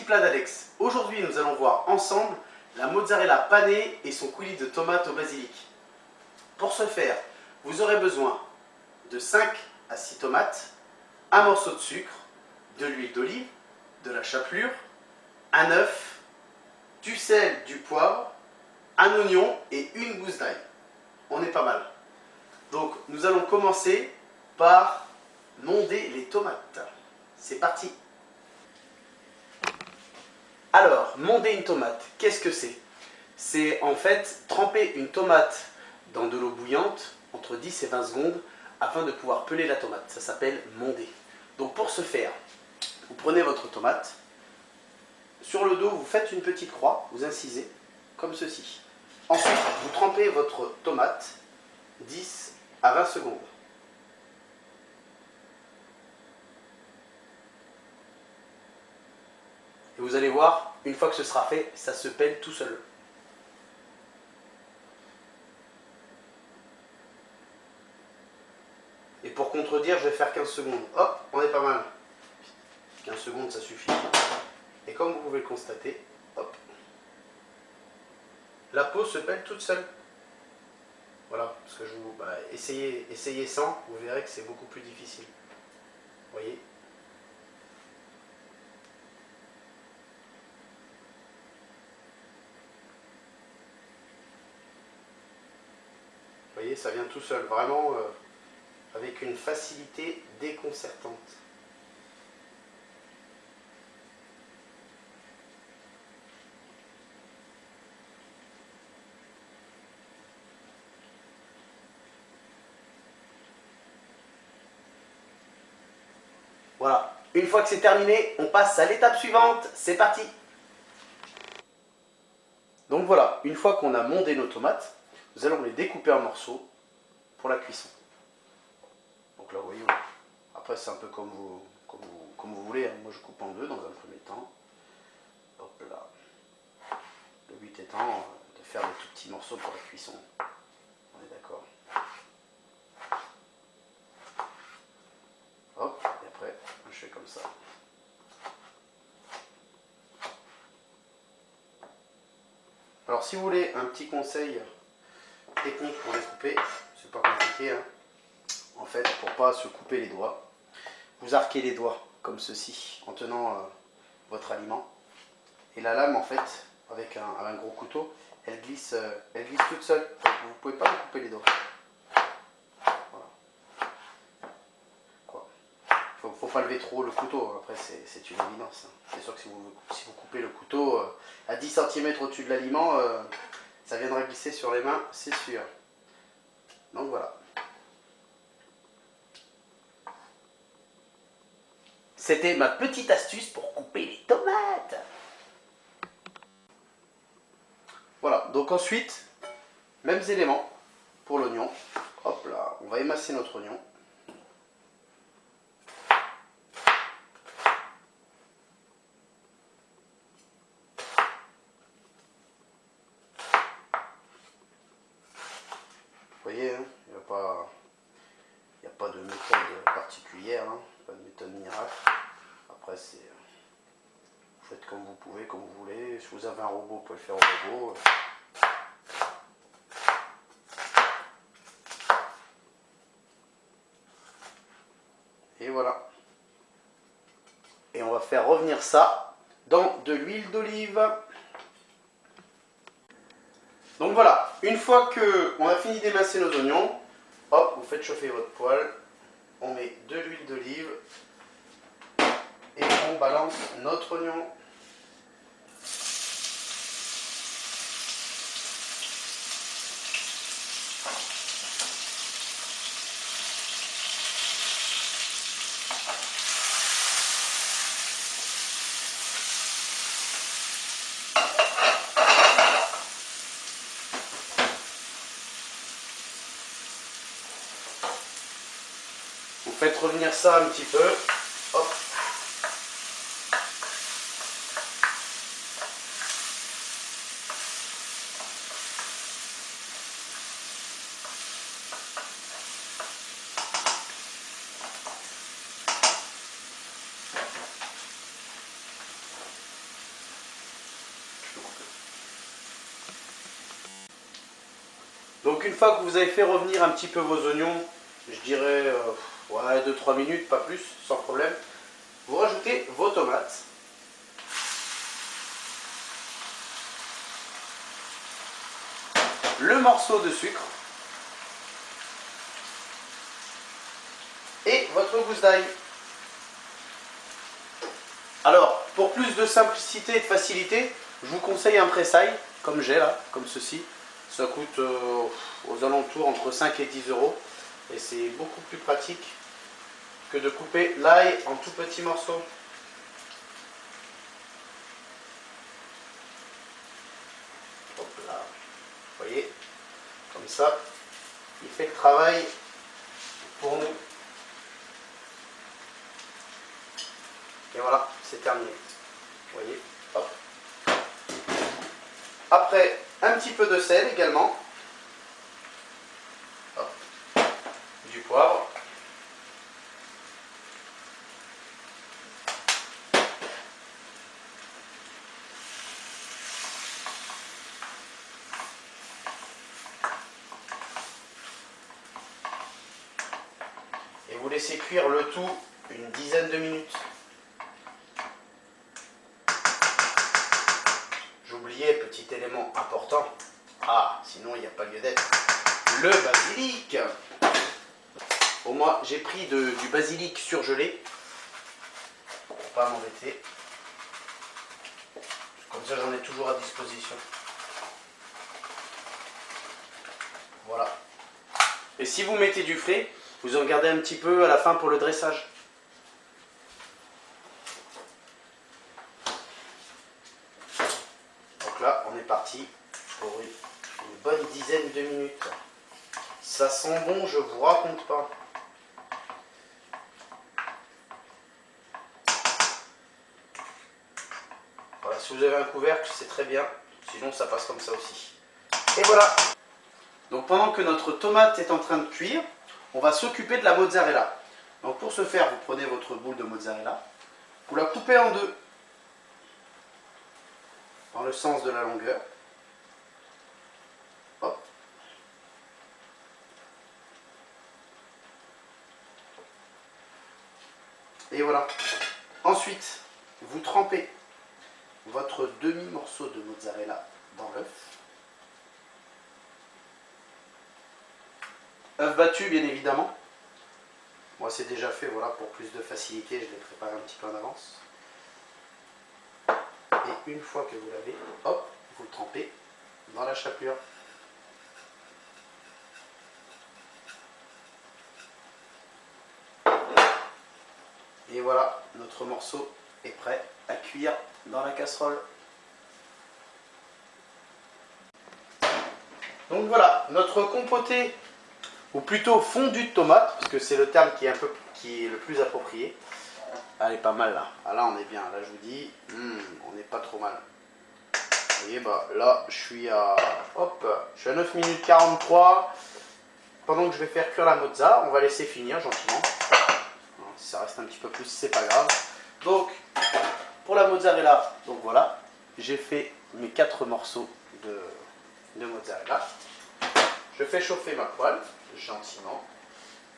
plat d'Alex. Aujourd'hui, nous allons voir ensemble la mozzarella panée et son coulis de tomates au basilic. Pour ce faire, vous aurez besoin de 5 à 6 tomates, un morceau de sucre, de l'huile d'olive, de la chapelure, un œuf, du sel, du poivre, un oignon et une gousse d'ail. On est pas mal. Donc nous allons commencer par monder les tomates. C'est parti. Alors, monder une tomate, qu'est-ce que c'est? C'est en fait tremper une tomate dans de l'eau bouillante entre 10 et 20 secondes afin de pouvoir peler la tomate. Ça s'appelle monder. Donc pour ce faire, vous prenez votre tomate, sur le dos vous faites une petite croix, vous incisez comme ceci. Ensuite, vous trempez votre tomate 10 à 20 secondes. Et vous allez voir, une fois que ce sera fait, ça se pèle tout seul. Et pour contredire, je vais faire 15 secondes. Hop, on est pas mal. 15 secondes, ça suffit. Et comme vous pouvez le constater, hop, la peau se pèle toute seule. Voilà, parce que je vous... essayez sans, vous verrez que c'est beaucoup plus difficile. Vous voyez ? Vous voyez, ça vient tout seul, vraiment avec une facilité déconcertante. Voilà, une fois que c'est terminé, on passe à l'étape suivante. C'est parti! Donc voilà, une fois qu'on a mondé nos tomates, nous allons les découper en morceaux pour la cuisson. Donc là, vous voyez, après c'est un peu comme vous voulez. Moi je coupe en deux dans un premier temps. Hop là. Le but étant de faire des tout petits morceaux pour la cuisson. On est d'accord. Hop, et après, je fais comme ça. Alors si vous voulez un petit conseil technique pour les couper, c'est pas compliqué, hein. En fait, pour pas se couper les doigts, vous arquez les doigts comme ceci en tenant votre aliment. Et la lame, en fait, avec un gros couteau, elle glisse toute seule. Donc, vous ne pouvez pas vous couper les doigts. Voilà. Quoi. Faut pas lever trop le couteau, après c'est une évidence. Hein. C'est sûr que si vous coupez le couteau à 10 cm au-dessus de l'aliment, ça viendra glisser sur les mains, c'est sûr. Donc voilà. C'était ma petite astuce pour couper les tomates. Voilà, donc ensuite, mêmes éléments pour l'oignon. Hop là, on va émasser notre oignon. Vous voyez, hein, il n'y a pas de méthode particulière, hein, pas de méthode miracle. Après, c'est vous faites comme vous pouvez, comme vous voulez. Si vous avez un robot, vous pouvez le faire au robot. Et voilà. Et on va faire revenir ça dans de l'huile d'olive. Donc voilà, une fois qu'on a fini d'émasser nos oignons, hop, vous faites chauffer votre poêle, on met de l'huile d'olive et on balance notre oignon. Vous faites revenir ça un petit peu. Hop. une fois que vous avez fait revenir un petit peu vos oignons, je dirais ouais, 2-3 minutes, pas plus, sans problème, vous rajoutez vos tomates. Le morceau de sucre et votre gousse d'ail. Alors, pour plus de simplicité et de facilité, je vous conseille un pressail, comme j'ai là, comme ceci. Ça coûte aux alentours entre 5 et 10 euros. Et c'est beaucoup plus pratique que de couper l'ail en tout petits morceaux. Hop là. Vous voyez, comme ça, il fait le travail pour nous. Et voilà, c'est terminé. Vous voyez, hop. Après, un petit peu de sel également. Hop. Du poivre. Et vous laissez cuire le tout une dizaine de minutes. J'oubliais, petit élément important. Ah, sinon il n'y a pas lieu d'être. Le basilic. Bon, moi j'ai pris du basilic surgelé. Pour pas m'embêter. Comme ça j'en ai toujours à disposition. Voilà. Et si vous mettez du frais, vous en gardez un petit peu à la fin pour le dressage. Donc là, on est parti pour une bonne dizaine de minutes. Ça sent bon, je vous raconte pas. Voilà, si vous avez un couvercle, c'est très bien. Sinon, ça passe comme ça aussi. Et voilà. Donc pendant que notre tomate est en train de cuire, on va s'occuper de la mozzarella. Donc pour ce faire, vous prenez votre boule de mozzarella, vous la coupez en deux, dans le sens de la longueur. Hop. Et voilà. Ensuite, vous trempez votre demi-morceau de mozzarella dans l'œuf. Œuf battu, bien évidemment. Moi, c'est déjà fait, voilà, pour plus de facilité, je l'ai préparé un petit peu en avance. Et une fois que vous l'avez, hop, vous le trempez dans la chapelure. Et voilà, notre morceau est prêt à cuire dans la casserole. Donc voilà, notre compoté, ou plutôt fondu de tomate, parce que c'est le terme qui est le plus approprié. Elle est pas mal là. Ah, là on est bien, là je vous dis, on n'est pas trop mal. Vous voyez, bah là je suis à 9 minutes 43. Pendant que je vais faire cuire la mozza, on va laisser finir gentiment. Si ça reste un petit peu plus, c'est pas grave. Donc pour la mozzarella, donc voilà, j'ai fait mes 4 morceaux de mozzarella. Je fais chauffer ma poêle gentiment.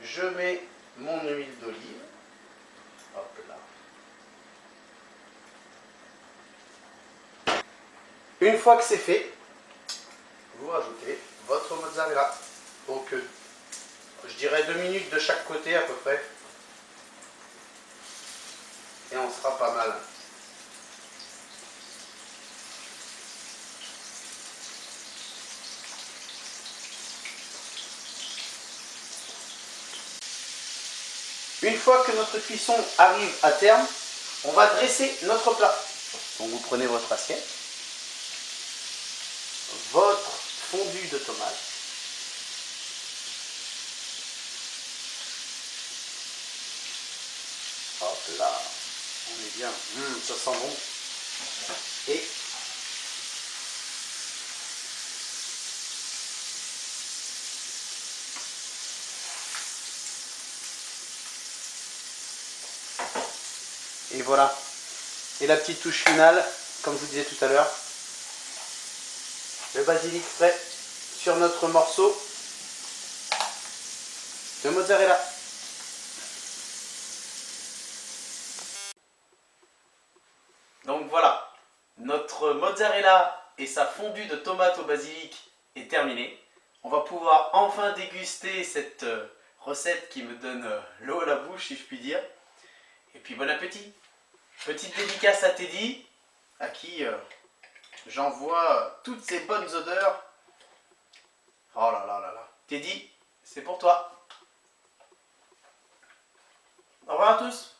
Je mets mon huile d'olive. Hop là. Une fois que c'est fait, vous rajoutez votre mozzarella. Donc, je dirais 2 minutes de chaque côté à peu près. Et on sera pas mal. Une fois que notre cuisson arrive à terme, on va dresser notre plat. Donc vous prenez votre assiette, votre fondu de tomate, hop là, on est bien, ça sent bon, et voilà. Et la petite touche finale, comme je vous disais tout à l'heure, le basilic frais sur notre morceau Le mozzarella. Donc voilà, notre mozzarella et sa fondue de tomates au basilic est terminée. On va pouvoir enfin déguster cette recette qui me donne l'eau à la bouche, si je puis dire. Et puis bon appétit. Petite dédicace à Teddy, à qui j'envoie toutes ces bonnes odeurs. Oh là là là là. Teddy, c'est pour toi. Au revoir à tous.